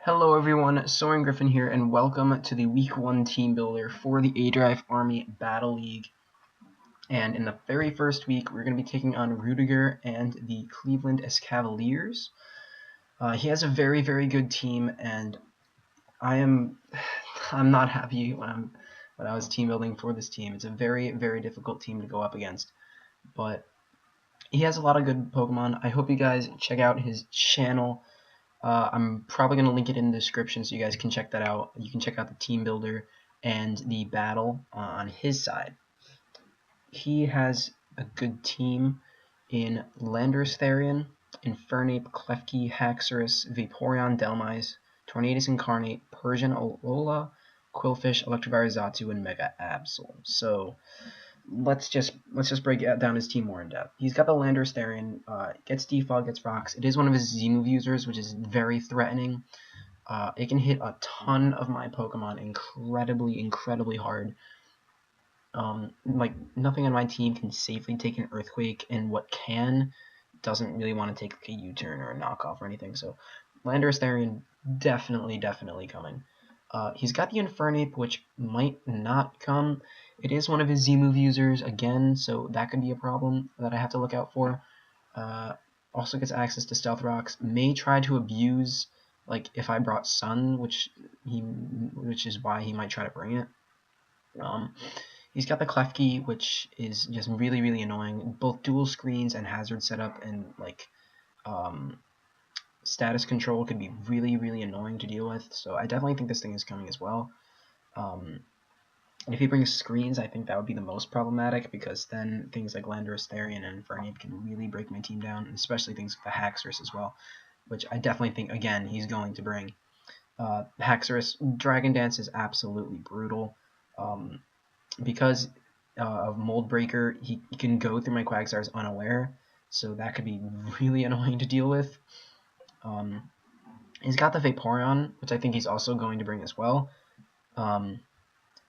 Hello everyone, Soren Griffin here, and welcome to the Week 1 Team Builder for the A-Drive Army Battle League. And in the very first week, we're going to be taking on Rudiger and the Cleveland Escavaliers. He has a very, very good team, and I'm not happy when I was team building for this team. It's a very, very difficult team to go up against, but he has a lot of good Pokemon. I hope you guys check out his channel. I'm probably going to link it in the description so you guys can check that out. You can check out the team builder and the battle on his side. He has a good team in Landorus Therian, Infernape, Klefki, Haxorus, Vaporeon, Delmise, Tornadus Incarnate, Persian Alola, Quillfish, Electivire, Xatu, and Mega Absol. So let's just break down his team more in depth. He's got the Landorus Therian, gets Defog, gets Rocks. It is one of his Z-move users, which is very threatening. It can hit a ton of my Pokemon incredibly hard. Like, nothing on my team can safely take an Earthquake, and what can doesn't really want to take like a U-turn or a knockoff or anything. So Landorus Therian definitely coming. He's got the Infernape, which might not come. It is one of his Z-move users again, so that could be a problem that I have to look out for. Also gets access to Stealth Rocks. May try to abuse, like if I brought Sun, which is why he might try to bring it. He's got the Klefki, which is just really annoying. Both dual screens and hazard setup and like status control could be really annoying to deal with. So I definitely think this thing is coming as well. And if he brings screens, I think that would be the most problematic, because then things like Landorus Therian and Infernape can really break my team down, and especially things like the Haxorus as well, which I definitely think, again, he's going to bring. Haxorus, Dragon Dance is absolutely brutal. Because of Mold Breaker, he can go through my Quagsires unaware, so that could be really annoying to deal with. He's got the Vaporeon, which I think he's also going to bring as well.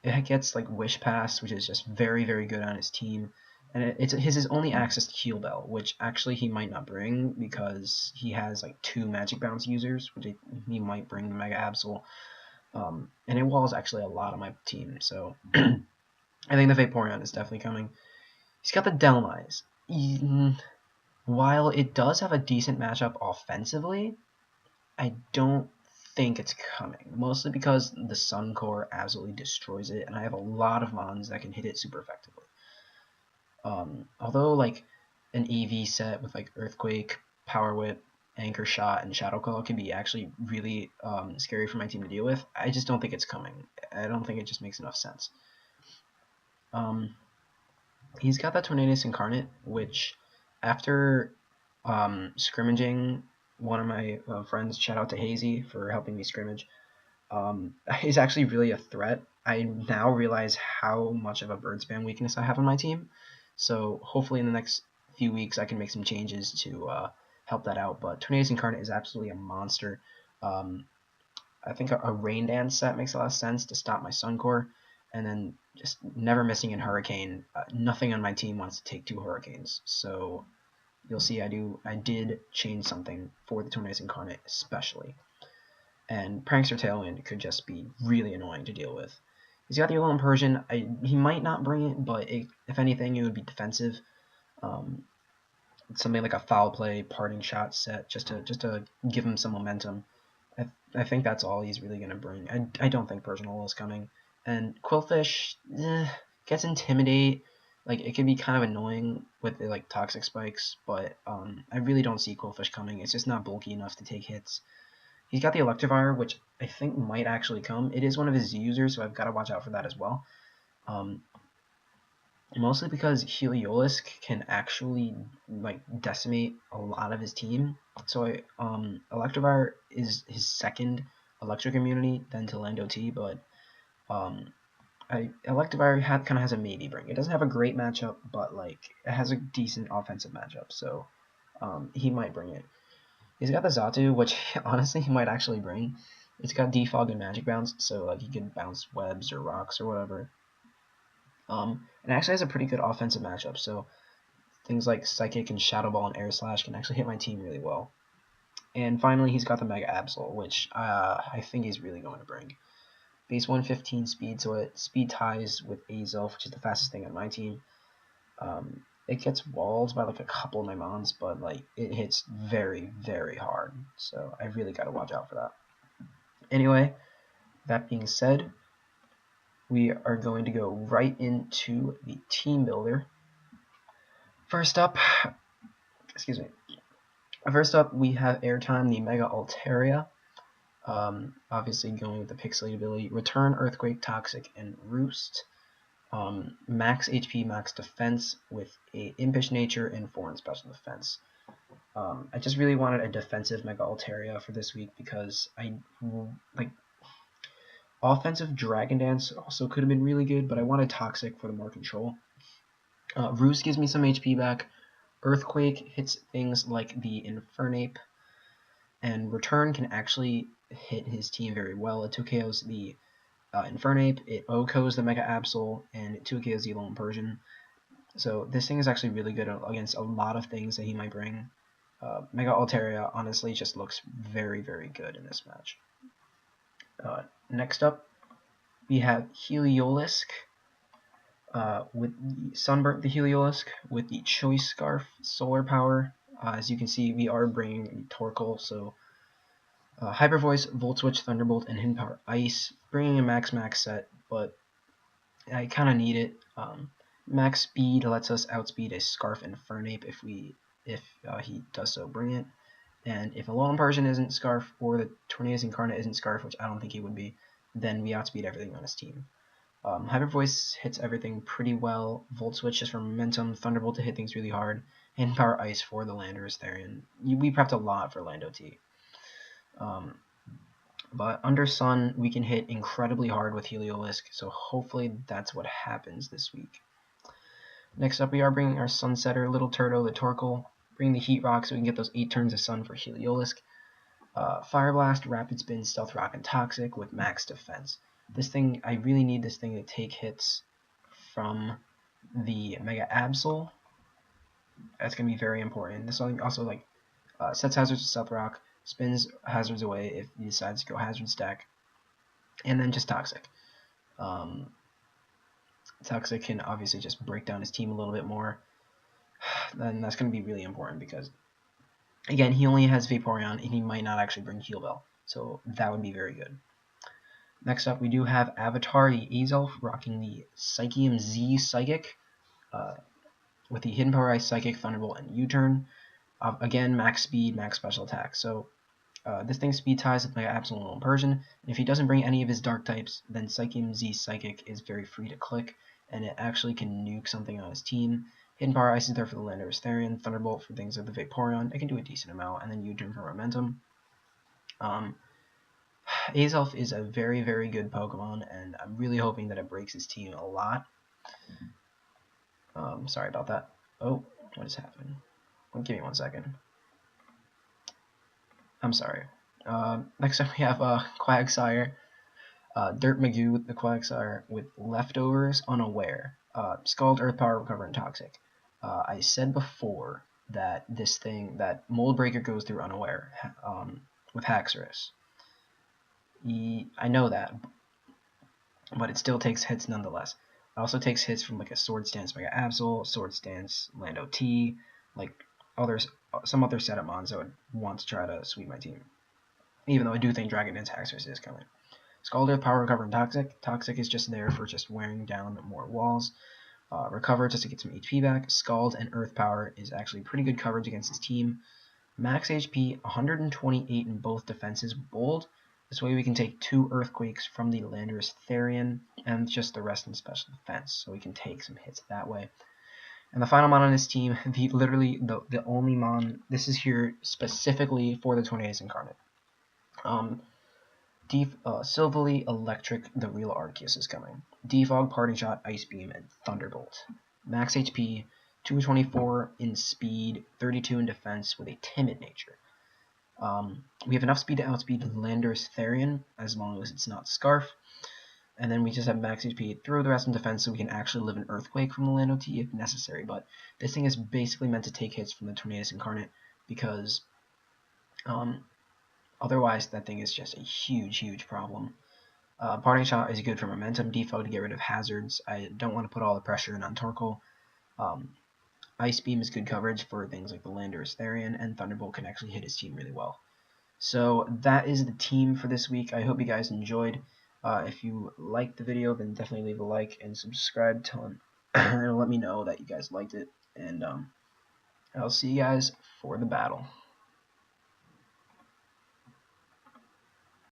It gets like Wish Pass, which is just very good on his team, and it's his only access to Heal Bell, which actually he might not bring because he has like 2 Magic Bounce users, which he might bring the Mega Absol, and it walls actually a lot on my team, so I think the Vaporeon is definitely coming. He's got the Delmise. While it does have a decent matchup offensively, I don't think it's coming, mostly because the Sun Core absolutely destroys it, and I have a lot of mons that can hit it super effectively. Although like an EV set with like Earthquake, Power Whip, Anchor Shot, and Shadow Claw can be actually really scary for my team to deal with, I just don't think it's coming. I don't think it just makes enough sense. He's got that Tornadus Incarnate, which after scrimmaging one of my friends, shout out to Hazy for helping me scrimmage, is actually really a threat. I now realize how much of a bird spam weakness I have on my team, so hopefully in the next few weeks I can make some changes to help that out. But Tornadus Incarnate is absolutely a monster. I think a Rain Dance set makes a lot of sense to stop my Sun Core, and then just never missing in Hurricane. Nothing on my team wants to take 2 Hurricanes, so you'll see I did change something for the Tornadus Incarnate especially. And Prankster Tailwind could just be really annoying to deal with. He's got the Alolan Persian. He might not bring it, but if anything, it would be defensive. Something like a Foul Play, Parting Shot set, just to give him some momentum. I think that's all he's really going to bring. I don't think Persian Alola is coming. And Quillfish gets Intimidate. Like, it can be kind of annoying with the like Toxic Spikes, but I really don't see Quillfish coming. It's just not bulky enough to take hits. He's got the Electivire, which I think might actually come. It is one of his Z users, so I've got to watch out for that as well. Mostly because Heliolisk can actually like decimate a lot of his team. So Electivire is his second electric immunity, then to Lando T, but Electivire kind of has a maybe bring. It doesn't have a great matchup, but like it has a decent offensive matchup, so he might bring it. He's got the Xatu, which honestly he might actually bring. It's got Defog and Magic Bounce, so like he can bounce webs or rocks or whatever. And actually has a pretty good offensive matchup, so things like Psychic and Shadow Ball and Air Slash can actually hit my team really well. And finally, he's got the Mega Absol, which I think he's really going to bring. Base 115 speed, so it speed ties with Azelf, which is the fastest thing on my team. It gets walled by like a couple of my mons, but like it hits very, very hard. So I really got to watch out for that. Anyway, that being said, we are going to go right into the team builder. First up, excuse me. First up, we have Airtime, the Mega Altaria. Obviously going with the Pixelated ability. Return, Earthquake, Toxic, and Roost. Max HP, max defense with a impish nature and foreign special defense. I just really wanted a defensive Mega Altaria for this week because I like offensive Dragon Dance also could have been really good, but I wanted Toxic for the more control. Roost gives me some HP back. Earthquake hits things like the Infernape, and Return can actually hit his team very well. It 2KOs the Infernape, it OHKOs the Mega Absol, and it 2KOs the Lone Persian. So this thing is actually really good against a lot of things that he might bring. Mega Altaria honestly just looks very, very good in this match. Next up, we have Heliolisk with the Sunburnt the Heliolisk with the Choice Scarf Solar Power. As you can see, we are bringing Torkoal, so Hyper Voice, Volt Switch, Thunderbolt, and Hidden Power Ice, bringing a max set, but I kind of need it. Max Speed lets us outspeed a Scarf Infernape if he does so bring it. And if a Lone Persian isn't Scarf, or the Tornadus Incarnate isn't Scarf, which I don't think he would be, then we outspeed everything on his team. Hyper Voice hits everything pretty well. Volt Switch just for momentum. Thunderbolt to hit things really hard. And Power Ice for the Landorus Therian. We prepped a lot for Lando T. But under Sun, we can hit incredibly hard with Heliolisk, so hopefully that's what happens this week. Next up, we are bringing our Sunsetter, Little Turtle, the Torkoal, bringing the Heat Rock so we can get those 8 turns of Sun for Heliolisk. Fire Blast, Rapid Spin, Stealth Rock, and Toxic with max defense. This thing, I really need this thing to take hits from the Mega Absol. That's going to be very important. This also like sets hazards to Stealth Rock, spins hazards away if he decides to go hazard stack, and then just Toxic. Toxic can obviously just break down his team a little bit more. Then that's going to be really important because, again, he only has Vaporeon and he might not actually bring Heal Bell, so that would be very good. Next up, we do have Avatar, the Azelf, rocking the Psychium Z Psychic with the Hidden Power Ice, Psychic, Thunderbolt, and U-Turn. Again, max speed, max special attack. So this thing speed ties with Mega Absol and Lone Persian. And if he doesn't bring any of his dark types, then Psychium Z Psychic is very free to click, and it actually can nuke something on his team. Hidden Power Ice is there for the Landorus Therian, Thunderbolt for things like the Vaporeon. It can do a decent amount, and then U-Turn for momentum. Azelf is a very, very good Pokemon, and I'm really hoping that it breaks his team a lot. Sorry about that. Oh, what is happening? Give me 1 second. I'm sorry. Next up we have Quagsire. Dirt Magoo with the Quagsire with Leftovers, Unaware. Scald, Earth Power, Recover, and Toxic. I said before that this thing, that Mold Breaker goes through Unaware with Haxorus. I know that, but it still takes hits nonetheless. It also takes hits from like a Sword Stance Mega Absol, Sword Stance Lando T, like some other setup mons that would want to try to sweep my team. Even though I do think Dragon Dance Haxorus is coming. Scald, Earth Power, Recover, and Toxic. Toxic is just there for just wearing down more walls. Recover just to get some HP back. Scald and Earth Power is actually pretty good coverage against his team. Max HP, 128 in both defenses, bold. This way we can take 2 Earthquakes from the Landorus Therian and just the rest in special defense, so we can take some hits that way. And the final mon on his team, literally the only mon, this is here specifically for the Tornadus Incarnate. Silvally Electric, the real Arceus is coming. Defog, Parting Shot, Ice Beam, and Thunderbolt. Max HP, 224 in speed, 32 in defense with a timid nature. We have enough speed to outspeed Landorus Therian as long as it's not Scarf. And then we just have max HP, throw the rest in defense so we can actually live an Earthquake from the Lando T if necessary. But this thing is basically meant to take hits from the Tornadus Incarnate because Otherwise, that thing is just a huge problem. Parting Shot is good for momentum defog to get rid of hazards. I don't want to put all the pressure in on Torkoal. Ice Beam is good coverage for things like the Landorus Therian, and Thunderbolt can actually hit his team really well. So that is the team for this week. I hope you guys enjoyed. If you liked the video, then definitely leave a like and subscribe. It'll let me know that you guys liked it. And I'll see you guys for the battle.